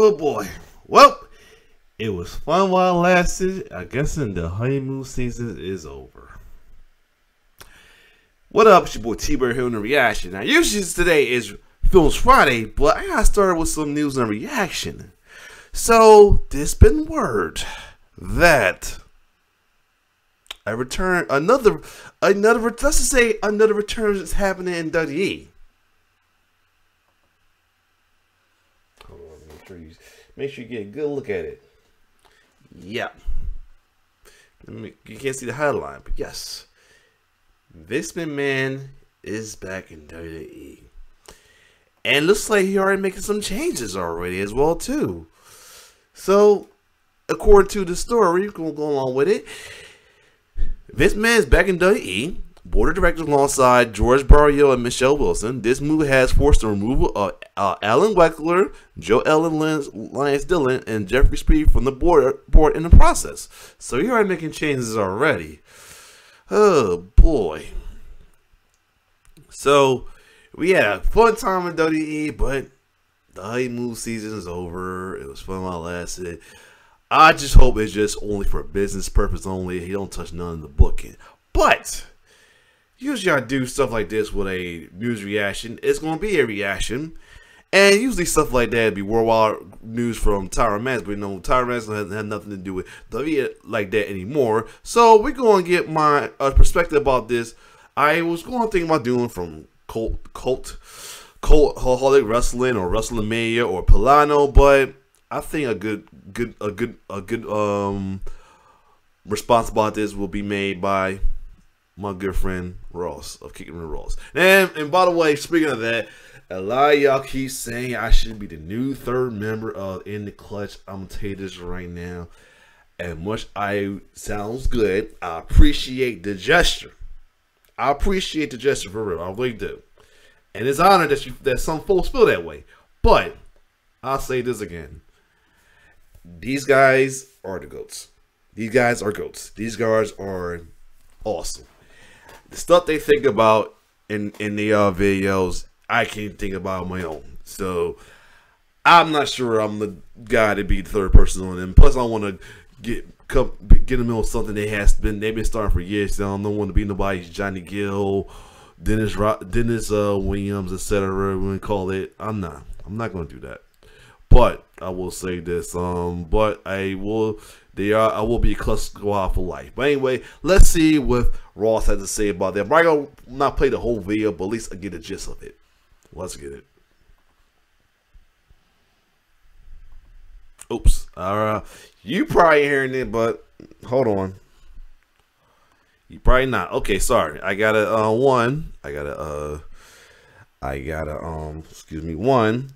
Oh boy. Well, it was fun while it lasted. I guess the honeymoon season is over. What up? It's your boy T-Bird here on the reaction. Now, usually today is Films Friday, but I got started with some news and reaction. So, there's been word that another return is happening in WWE. Hold on, make sure you get a good look at it. Yeah. You can't see the headline, but yes. Vince McMahon is back in WWE. And looks like he already making some changes already as well too. So, according to the story, we're going to go along with it. Vince McMahon is back in WWE. Board of directors alongside George Barrio and Michelle Wilson. This move has forced the removal of Alan Weckler, Joe Ellen Lyons Dillon, and Jeffrey Speed from the board in the process. So you're already making changes already. Oh boy. So we had a fun time in WWE, but the honeymoon season is over. It was fun while it lasted. I just hope it's just only for business purpose only. He don't touch none of the booking. But usually I do stuff like this with a news reaction. It's going to be a reaction. And usually stuff like that would be worldwide news from Tyron Mans. But you know, Tyron Mans has nothing to do with WWE like that anymore. So we're going to get my perspective about this. I was going to think about doing from Cult Holic Wrestling or Wrestling Mania or Pilano. But I think a good response about this will be made by my good friend Ross of Kicking with Ross. And by the way, speaking of that, a lot of y'all keep saying I should be the new third member of In the Clutch. I'm gonna tell you this right now. And much I sounds good, I appreciate the gesture. I appreciate the gesture for real. I really do. And it's honored that some folks feel that way. But I'll say this again. These guys are the GOATs. These guys are GOATs. These guys are awesome. The stuff they think about in the videos, I can't think about on my own. So I'm not sure I'm the guy to be the third person on them. Plus, I want to get them on something they've been starting for years. So I don't want to be nobody's Johnny Gill, Dennis Williams, etc. We call it. I'm not going to do that. But I will say this. But I will be a Clutch Squad for life. But anyway, let's see what Ross has to say about that. I'm gonna not play the whole video, but at least I get the gist of it. Let's get it. Oops. You probably hearing it, but hold on. You probably not. Okay, sorry. I gotta excuse me,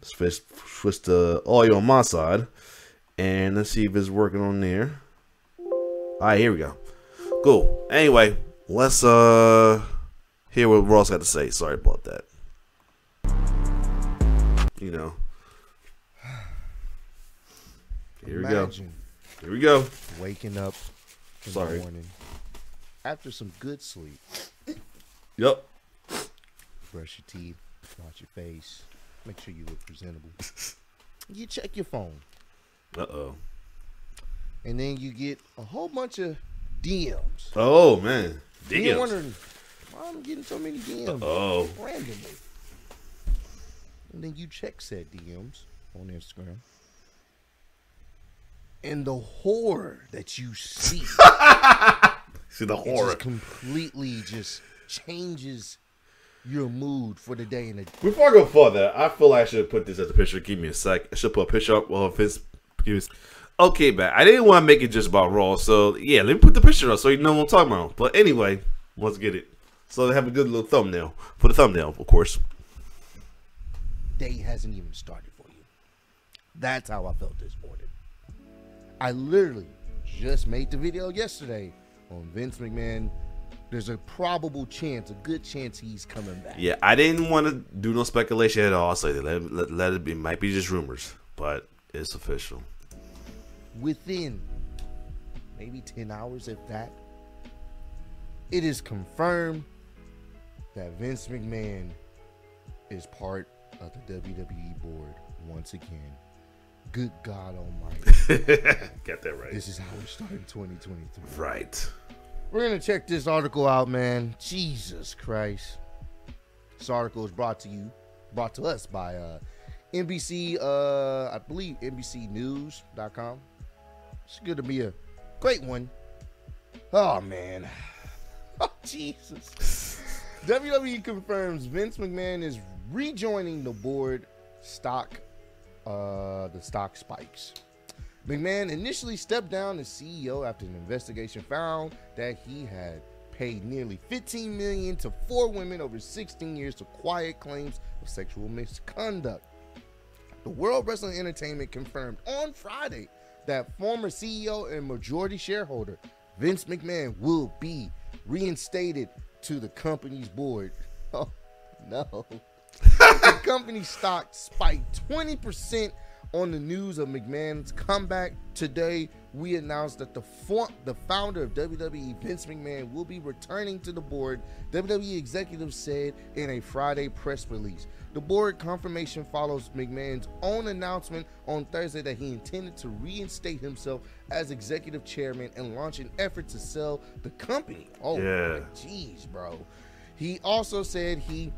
switch the audio on my side, and let's see if it's working on there. Alright, here we go. Cool. Anyway, let's hear what Ross got to say. Sorry about that. You know. Here we go. Here we go. Waking up in the morning after some good sleep. Yep. Brush your teeth, wash your face, make sure you look presentable. You check your phone. Uh-oh. And then you get a whole bunch of DMs. Oh, man. DMs. You're wondering, why I'm getting so many DMs randomly. And then you check said DMs on Instagram. And the horror that you see. See the horror. Just completely just changes your mood for the day. Before I go further, I feel like I should put this as a picture. Give me a sec. I should put a picture up of his. Okay, but I didn't want to make it just about Raw, so yeah, let me put the picture up so you know what I'm talking about. But anyway, let's get it. So they have a good little thumbnail for the thumbnail, of course. Day hasn't even started for you. That's how I felt this morning. I literally just made the video yesterday on Vince McMahon. There's a probable chance, a good chance he's coming back. Yeah, I didn't want to do no speculation at all. So let it be. Might be just rumors, but it's official. Within maybe 10 hours, if that, it is confirmed that Vince McMahon is part of the WWE board once again. Good God Almighty. Got that right. This is how we're starting 2023. Right. We're going to check this article out, man. Jesus Christ. This article is brought to us by NBC, I believe NBCnews.com. It's good to be a great one. Oh, man. Oh, Jesus. WWE confirms Vince McMahon is rejoining the board. The stock spikes. McMahon initially stepped down as CEO after an investigation found that he had paid nearly $15 million to 4 women over 16 years to quiet claims of sexual misconduct. The World Wrestling Entertainment confirmed on Friday that former CEO and majority shareholder Vince McMahon will be reinstated to the company's board. Oh, no. The company stock spiked 20% on the news of McMahon's comeback. Today, we announced that the founder of WWE, Vince McMahon, will be returning to the board, WWE executives said in a Friday press release. The board confirmation follows McMahon's own announcement on Thursday that he intended to reinstate himself as executive chairman and launch an effort to sell the company. Oh, yeah. Jeez, bro. He also said he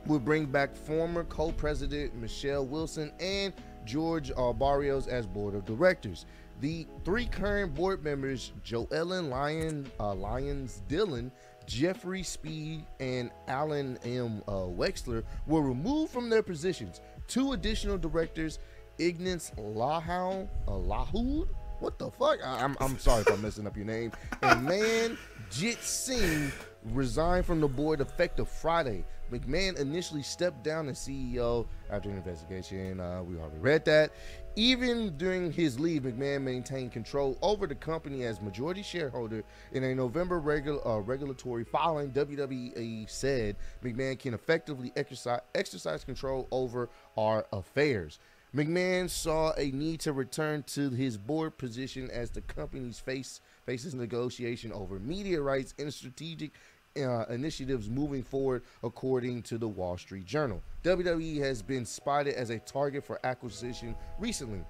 will bring back former co-president Michelle Wilson and George Barrios as board of directors. The 3 current board members, Joellen Lyons Dillon, Jeffrey Speed, and Alan M. Wexler, were removed from their positions. 2 additional directors, Ignace Lahoud, what the fuck? I'm sorry if I'm messing up your name, and Manjit Singh resigned from the board effective Friday. McMahon initially stepped down as CEO after an investigation. We already read that. Even during his leave, McMahon maintained control over the company as majority shareholder. In a November regulatory filing, WWE said McMahon can effectively exercise control over our affairs. McMahon saw a need to return to his board position as the company's faces negotiation over media rights and strategic initiatives moving forward, according to the Wall Street Journal. WWE has been spotted as a target for acquisition recently.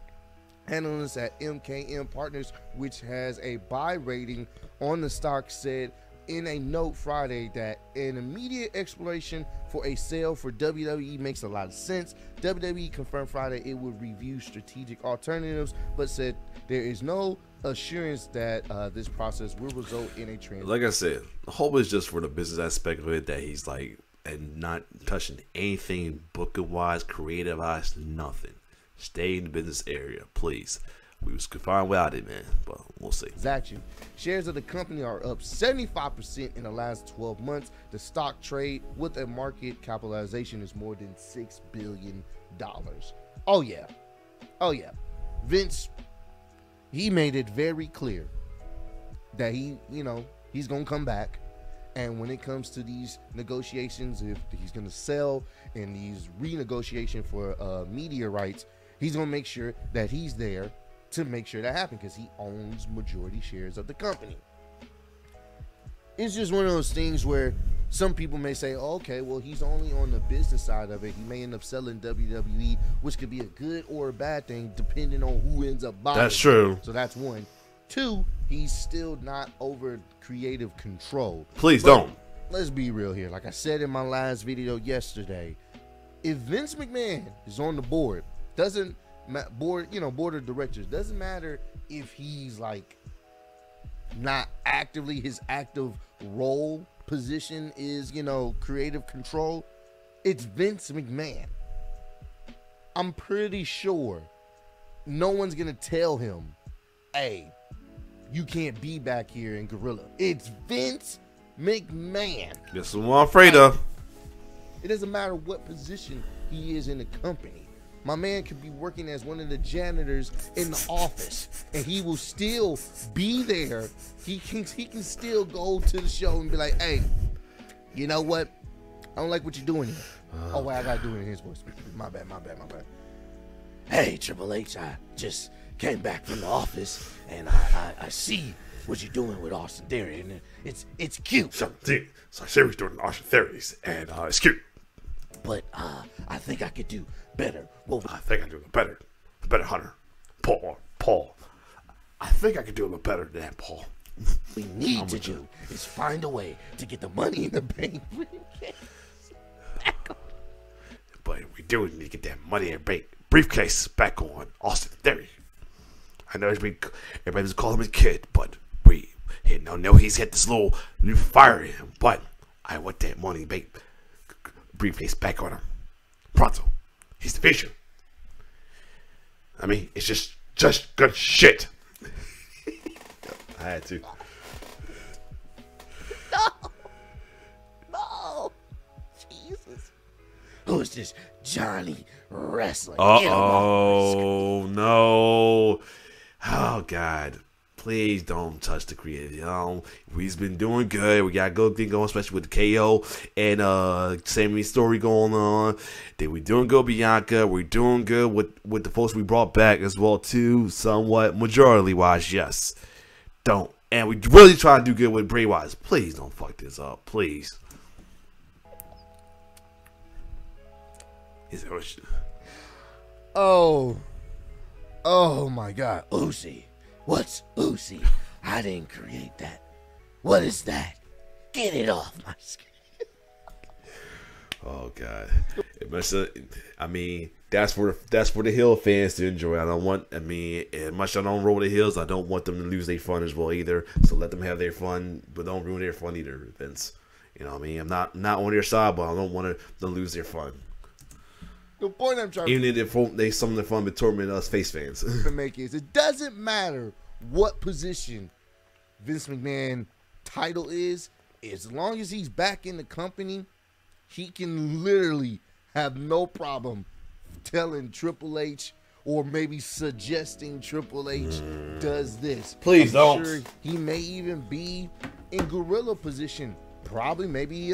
Analysts at MKM Partners, which has a buy rating on the stock, said in a note Friday that an immediate exploration for a sale for WWE makes a lot of sense. WWE confirmed Friday it would review strategic alternatives, but said there is no assurance that this process will result in a transaction. Like I said, the hope is just for the business aspect of it, that he's like, and not touching anything booking wise, creative wise, nothing. Stay in the business area, please. We was fine without it, man, but we'll see. Exactly. Shares of the company are up 75% in the last 12 months. The stock trade with a market capitalization is more than $6 billion. Oh yeah. Oh yeah. Vince, he made it very clear that he's going to come back. And when it comes to these negotiations, if he's going to sell and these renegotiation for media rights, he's going to make sure that he's there to make sure that happens, because he owns majority shares of the company. It's just one of those things where some people may say, oh, okay, well, he's only on the business side of it. He may end up selling WWE, which could be a good or a bad thing depending on who ends up buying. That's true. So that's one. 2, he's still not over creative control. Please don't. Let's be real here. Like I said in my last video yesterday, if Vince McMahon is on the board, board of directors, doesn't matter if he's like not actively, his active role position is creative control. It's Vince McMahon. I'm pretty sure no one's gonna tell him, hey, you can't be back here in Gorilla. It's Vince McMahon. That's what I'm afraid of. It doesn't matter what position he is in the company. My man could be working as one of the janitors in the office, and he will still be there. He can still go to the show and be like, hey, you know what? I don't like what you're doing here. Oh, wait, I got to do it in his voice. My bad. Hey, Triple H, I just came back from the office, and I see what you're doing with Austin Theory, and it's cute. So Siri's doing Austin Theories, and it's cute. But I think I could do better. Well, I think I do better. better hunter. Paul. I think I can do a little better than that, Paul. We need to do is find a way to get the money in the bank. But we do need to get that money in the bank briefcase back on Austin Theory. I know everybody's calling him a kid, but we know he's hit this little new fire in him. But I want that money bank briefcase back on him. Pronto. He's the future. I mean, it's just good shit. I had to. No. Jesus. Who's this Johnny wrestling? Oh no. Oh God. Please don't touch the creative. We've been doing good. We got a good thing going, especially with the KO and Sammy's story going on. Then we're doing good, Bianca. We're doing good with the folks we brought back as well too. Somewhat majority wise, yes. Don't. And we really try to do good with Bray Wise. Please don't fuck this up. Please. Oh my God, Uzi. What's Uzi? I didn't create that. What is that? Get it off my skin. Oh God. I mean, that's for the Hill fans to enjoy. As much as I don't roll the Hills, I don't want them to lose their fun as well either. So let them have their fun, but don't ruin their fun either, Vince. You know what I mean? I'm not on their side, but I don't want them to lose their fun. The point I'm trying even if they some of the fun, but torment us face fans. to make is it doesn't matter what position Vince McMahon title is, as long as he's back in the company, he can literally have no problem telling Triple H or maybe suggesting Triple H does this. Please don't. Sure he may even be in gorilla position, probably maybe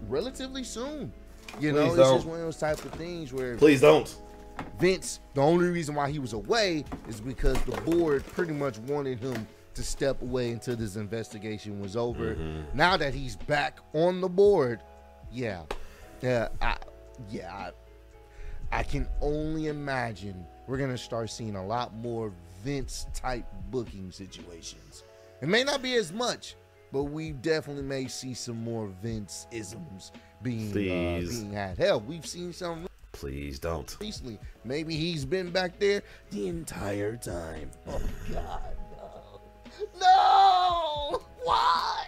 relatively soon. You know, it's just one of those type of things where please don't. Vince, the only reason why he was away is because the board pretty much wanted him to step away until this investigation was over. Now that he's back on the board, I can only imagine we're gonna start seeing a lot more Vince type booking situations. It may not be as much, but we definitely may see some more Vince isms being had. Hell, we've seen some. Please don't. Recently, maybe he's been back there the entire time. Oh God, no! No! Why?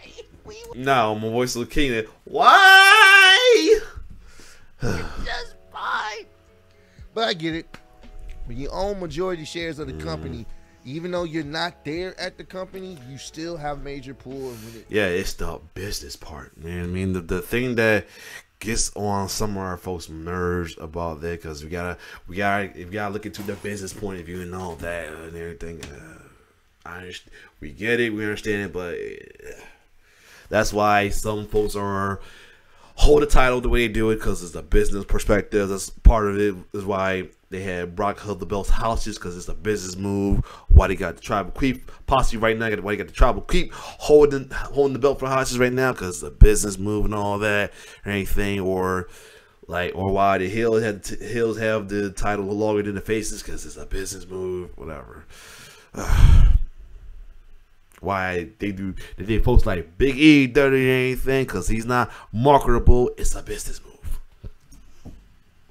No, my voice is king. Why? It's just fine. But I get it. When you own majority shares of the company, even though you're not there at the company, you still have major pull. Yeah, it's the business part, man. I mean, the thing that gets on some of our folks' nerves about that, because we gotta look into the business point of view and all that and everything. We get it, we understand it, but that's why some folks hold the title the way they do it, because it's a business perspective. That's part of it. Is why they had Brock hold the belts hostage, because it's a business move. Why they got the Tribal Creep posse right now? Why they got the Tribal Creep holding the belt for hostage right now? Because it's a business move and all that, or anything, or why the Hills have the title longer than the Faces, because it's a business move, whatever. Why they folks like Big E dirty or anything, because he's not marketable. It's a business move.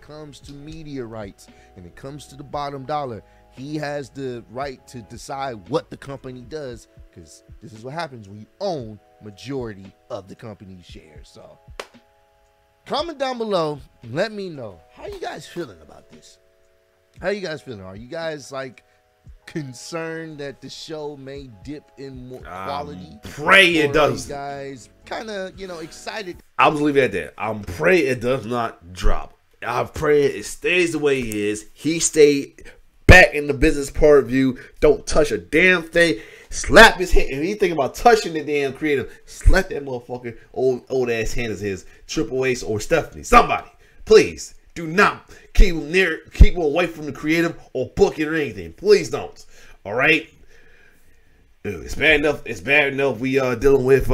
Comes to media rights and it comes to the bottom dollar, he has the right to decide what the company does, because this is what happens when you own majority of the company's shares. So comment down below, let me know how you guys feeling about this. How you guys feeling? Are you guys like concerned that the show may dip in more quality? Pray it does. You guys kind of, excited? I'll just leave it at that. I'm praying it does not drop. I pray it stays the way he is. He stayed back in the business part of you. Don't touch a damn thing. Slap his hand. If you think about touching the damn creative, slap that motherfucker old ass hand as his Triple H or Stephanie. Somebody, please do not keep him away from the creative or book it or anything. Please don't. All right. It's bad enough. It's bad enough. We are dealing with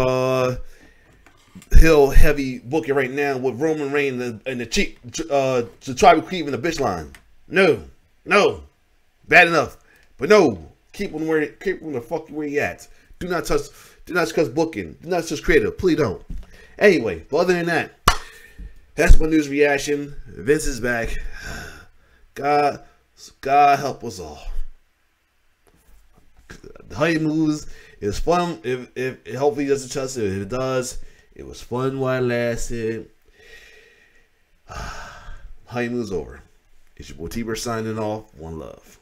Hill heavy booking right now with Roman Reigns and the Tribal Creep in the bitch line. No. Bad enough. But no, keep them the fuck where you at. Do not touch booking. Do not touch creative. Please don't. Anyway, but other than that, that's my news reaction. Vince is back. God help us all. The Honey moves. It was fun. If hopefully he doesn't trust it. If it does, it was fun while it lasted. Honey moves over. It's your boy T-Bird signing off. One love.